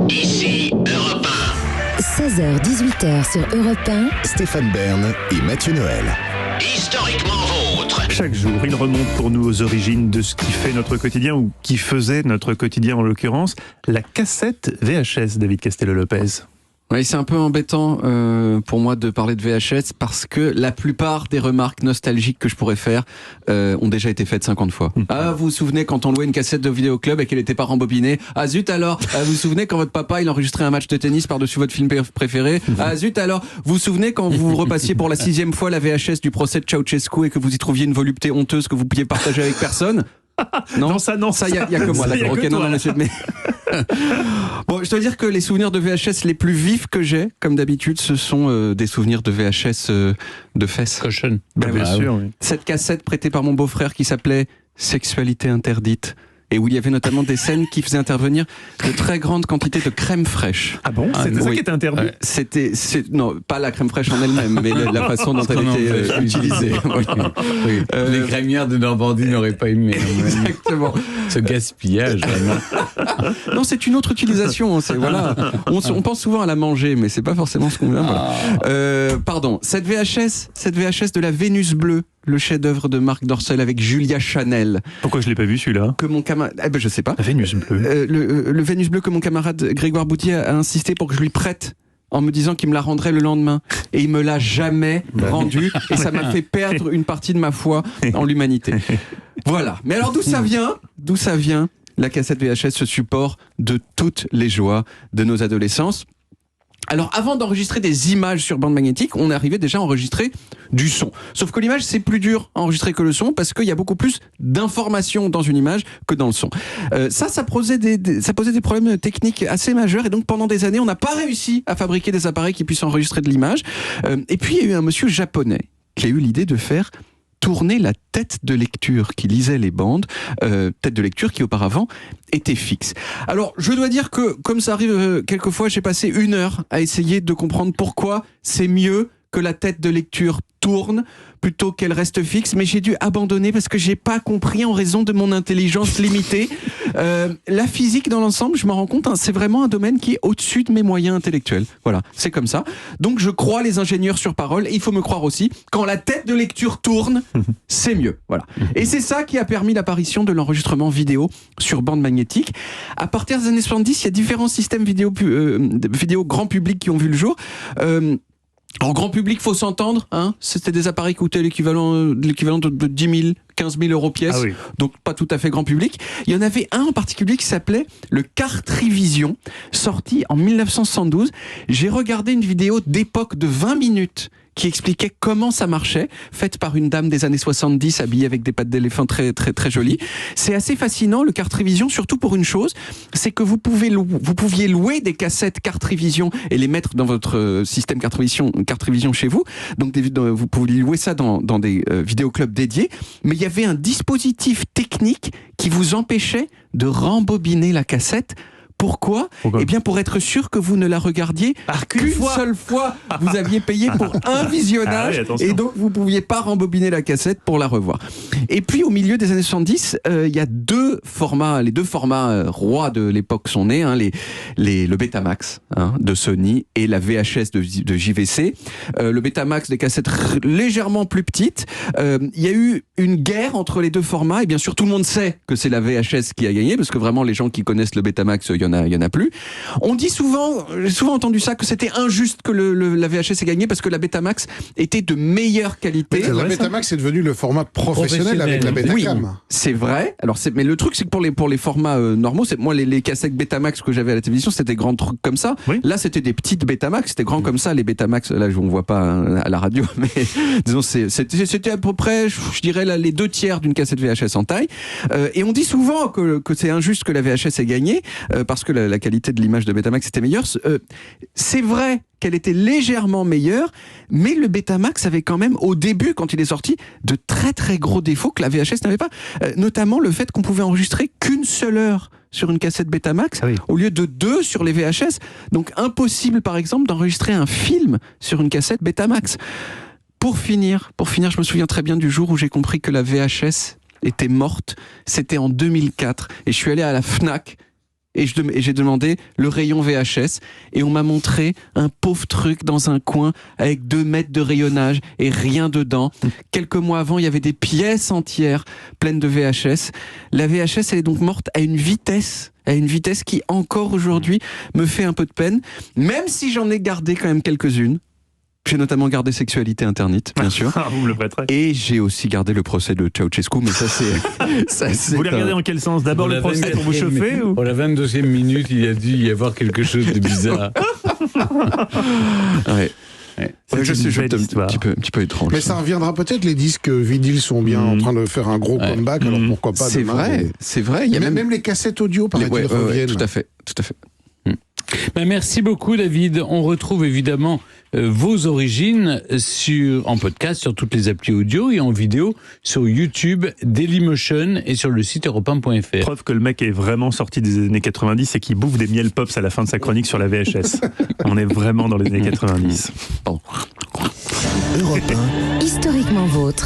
Ici Europe 16h-18h sur Europe 1. Stéphane Bern et Mathieu Noël. 1. Historiquement vôtre. Chaque jour, il remonte pour nous aux origines de ce qui fait notre quotidien, ou qui faisait notre quotidien en l'occurrence, la cassette VHS, David Castello-Lopez. Oui, c'est un peu embêtant pour moi de parler de VHS parce que la plupart des remarques nostalgiques que je pourrais faire ont déjà été faites 50 fois. Ah, vous vous souvenez quand on louait une cassette de vidéoclub et qu'elle n'était pas rembobinée? Ah zut alors. Vous vous souvenez quand votre papa il enregistrait un match de tennis par-dessus votre film préféré? Ah zut alors. Vous vous souvenez quand vous repassiez pour la 6e fois la VHS du procès de Ceausescu et que vous y trouviez une volupté honteuse que vous pouviez partager avec personne? Non, ça, y a que moi, d'accord. Ok, non, monsieur, mais... Bon, je dois dire que les souvenirs de VHS les plus vifs que j'ai, comme d'habitude, ce sont des souvenirs de VHS de fesses. Cochon. Bien sûr, oui. Cette cassette prêtée par mon beau-frère qui s'appelait Sexualité interdite, et où il y avait notamment des scènes qui faisaient intervenir de très grandes quantités de crème fraîche. Ah bon? C'était ça qui était interdit? Non, pas la crème fraîche en elle-même, mais la façon dont elle était utilisée. Oui. Les crémières de Normandie n'auraient pas aimé. Exactement. Ce gaspillage, vraiment. Non, c'est une autre utilisation. Voilà. On pense souvent à la manger, mais c'est pas forcément ce qu'on veut. Voilà. Pardon. Cette VHS de la Vénus bleue, le chef-d'œuvre de Marc Dorcel avec Julia Chanel. Pourquoi je l'ai pas vu celui-là? Que mon camarade, je sais pas. La Vénus bleue. Le Vénus bleu que mon camarade Grégoire Boutier a insisté pour que je lui prête, en me disant qu'il me la rendrait le lendemain. Et il me l'a jamais rendu. Et ça m'a fait perdre une partie de ma foi en l'humanité. Voilà. Mais alors d'où ça vient la cassette VHS, ce support de toutes les joies de nos adolescences? Alors, avant d'enregistrer des images sur bande magnétique, on arrivait déjà à enregistrer du son. Sauf que l'image, c'est plus dur à enregistrer que le son parce qu'il y a beaucoup plus d'informations dans une image que dans le son. Ça posait des problèmes techniques assez majeurs et donc pendant des années, on n'a pas réussi à fabriquer des appareils qui puissent enregistrer de l'image. Et puis, il y a eu un monsieur japonais qui a eu l'idée de faire tourner la tête de lecture qui lisait les bandes, tête de lecture qui auparavant était fixe. Alors, je dois dire que, comme ça arrive quelquefois, j'ai passé 1 heure à essayer de comprendre pourquoi c'est mieux que la tête de lecture tourne plutôt qu'elle reste fixe, mais j'ai dû abandonner parce que j'ai pas compris en raison de mon intelligence limitée. La physique dans l'ensemble, je m'en rends compte, c'est vraiment un domaine qui est au-dessus de mes moyens intellectuels. Voilà, c'est comme ça. Donc je crois les ingénieurs sur parole, et il faut me croire aussi, quand la tête de lecture tourne, c'est mieux. Voilà. Et c'est ça qui a permis l'apparition de l'enregistrement vidéo sur bande magnétique. À partir des années 70, il y a différents systèmes vidéo grand public qui ont vu le jour. En grand public, faut s'entendre, hein. C'était des appareils qui coûtaient l'équivalent de 10 000, 15 000 euros pièce. Ah oui. Donc pas tout à fait grand public. Il y en avait un en particulier qui s'appelait le Cartrivision, sorti en 1972. J'ai regardé une vidéo d'époque de 20 minutes qui expliquait comment ça marchait, faite par une dame des années 70, habillée avec des pattes d'éléphant très, très, très jolies. C'est assez fascinant, le Cartrivision, surtout pour une chose, c'est que vous pouviez louer des cassettes Cartrivision et les mettre dans votre système Cartrivision chez vous. Donc, vous pouviez louer ça dans des vidéoclubs dédiés. Mais il y avait un dispositif technique qui vous empêchait de rembobiner la cassette. Pourquoi? Eh bien, pour être sûr que vous ne la regardiez qu'une seule fois. Vous aviez payé pour un visionnage et donc vous ne pouviez pas rembobiner la cassette pour la revoir. Et puis, au milieu des années 70, il y a les deux formats rois de l'époque sont nés, hein, le Betamax de Sony et la VHS de JVC. Le Betamax, des cassettes légèrement plus petites. Il y a eu une guerre entre les deux formats et bien sûr, tout le monde sait que c'est la VHS qui a gagné parce que vraiment, les gens qui connaissent le Betamax, il y en a plus. On dit souvent, j'ai souvent entendu ça, que c'était injuste que la VHS ait gagné parce que la Betamax était de meilleure qualité. Mais la Betamax est devenu le format professionnel avec la Betacam. Oui, c'est vrai. Alors mais le truc, c'est que pour les formats normaux, moi les cassettes Betamax que j'avais à la télévision, c'était des grands trucs comme ça. Oui. Là, c'était des petites Betamax, c'était grand comme ça. Les Betamax, là, on voit pas à la radio, mais disons, c'était à peu près, je dirais, les 2/3 d'une cassette VHS en taille. Et on dit souvent que c'est injuste que la VHS ait gagné parce que la qualité de l'image de Betamax était meilleure. C'est vrai qu'elle était légèrement meilleure, mais le Betamax avait quand même, au début, quand il est sorti, de très très gros défauts que la VHS n'avait pas. Notamment le fait qu'on pouvait enregistrer qu'une seule heure sur une cassette Betamax, au lieu de 2 sur les VHS. Donc impossible, par exemple, d'enregistrer un film sur une cassette Betamax. Pour finir, je me souviens très bien du jour où j'ai compris que la VHS était morte. C'était en 2004. Et je suis allé à la Fnac et j'ai demandé le rayon VHS et on m'a montré un pauvre truc dans un coin avec 2 mètres de rayonnage et rien dedans. Quelques mois avant, il y avait des pièces entières pleines de VHS. La VHS, elle est donc morte à une vitesse qui encore aujourd'hui me fait un peu de peine, même si j'en ai gardé quand même quelques-unes. J'ai notamment gardé Sexualité interdite, bien sûr. Vous me le prêterez. Et j'ai aussi gardé le procès de Ceausescu, mais ça c'est... Vous les regardez en quel sens? D'abord le procès pour vous chauffer ou... Pour la 22e minute, il a dû y avoir quelque chose de bizarre. Ouais. C'est Je suis une belle histoire. un petit peu étrange. Mais ça reviendra peut-être, les disques vinyles sont bien en train de faire un gros comeback, alors pourquoi pas C'est demain, vrai, c'est vrai. Il y a même les cassettes audio, paraît-il, reviennent. tout à fait. Ben, merci beaucoup David. On retrouve évidemment vos origines en podcast sur toutes les applis audio et en vidéo sur YouTube, Dailymotion et sur le site europe1.fr. Preuve que le mec est vraiment sorti des années 90 et qu'il bouffe des miel pops à la fin de sa chronique sur la VHS. On est vraiment dans les années 90. Europe 1, historiquement vôtre.